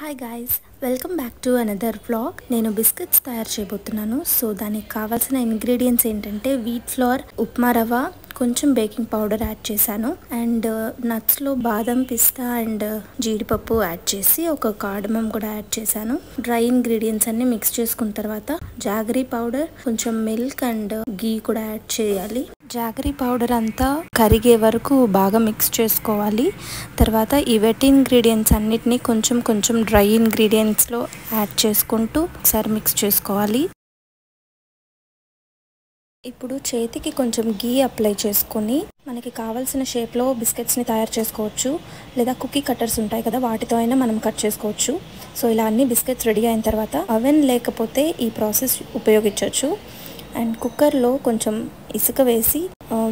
Hi guys, welcome back to another vlog. నేను biscuits తయారు చేయబోతున్నాను. సో దానికి కావాల్సిన ఇంగ్రీడియంట్స్ ఏంటంటే వీట్ ఫ్లోర్, ఉప్మా రవ్వ, కొంచెం బేకింగ్ పౌడర్ యాడ్ చేశాను అండ్ నట్స్లో బాదం, పిస్తా అండ్ జీడిపప్పు యాడ్ చేసి ఒక కార్డమం కూడా యాడ్ చేశాను. డ్రై ఇంగ్రీడియంట్స్ అన్ని మిక్స్ చేసుకున్న తర్వాత జాగరీ పౌడర్, కొంచెం మిల్క్ అండ్ గీ కూడా యాడ్ చేయాలి. జాగరీ పౌడర్ అంతా కరిగే వరకు బాగా మిక్స్ చేసుకోవాలి. తర్వాత ఈ వెట్ ఇంగ్రీడియంట్స్ అన్నిటినీ కొంచెం కొంచెం డ్రై ఇంగ్రీడియంట్స్లో యాడ్ చేసుకుంటూ ఒకసారి మిక్స్ చేసుకోవాలి. ఇప్పుడు చేతికి కొంచెం గీ అప్లై చేసుకొని మనకి కావాల్సిన షేప్లో బిస్కెట్స్ని తయారు చేసుకోవచ్చు. లేదా కుకీ కట్టర్స్ ఉంటాయి కదా, వాటితో అయినా మనం కట్ చేసుకోవచ్చు. సో ఇలా అన్ని బిస్కెట్స్ రెడీ అయిన తర్వాత అవెన్ లేకపోతే ఈ ప్రాసెస్ ఉపయోగించవచ్చు. అండ్ కుక్కర్లో కొంచెం ఇసుక వేసి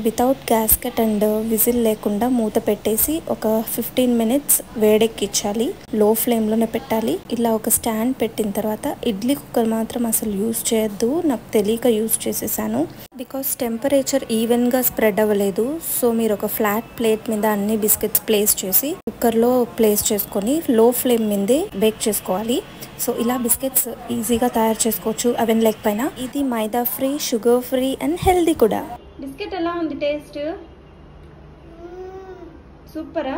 వితౌట్ గ్యాస్కెట్ అండ్ విజిల్ లేకుండా మూత పెట్టేసి ఒక 15 మినిట్స్ వేడెక్కించాలి. లో ఫ్లేమ్లోనే పెట్టాలి. ఇలా ఒక స్టాండ్ పెట్టిన తర్వాత ఇడ్లీ కుక్కర్ మాత్రం అసలు యూజ్ చేయొద్దు. నాకు తెలియక యూజ్ చేసేసాను. బికాస్ టెంపరేచర్ ఈవెన్గా స్ప్రెడ్ అవ్వలేదు. సో మీరు ఒక ఫ్లాట్ ప్లేట్ మీద అన్ని బిస్కెట్స్ ప్లేస్ చేసి కుక్కర్లో ప్లేస్ చేసుకొని లో ఫ్లేమ్ మీదే బేక్ చేసుకోవాలి. సో ఇలా బిస్కెట్స్ ఈజీగా తయారు చేసుకోవచ్చు అవెన్ లేకపోయినా. ఇది maida free, sugar free and healthy కూడా. బిస్కెట్ ఎలా ఉంది టేస్ట్? సూపరా?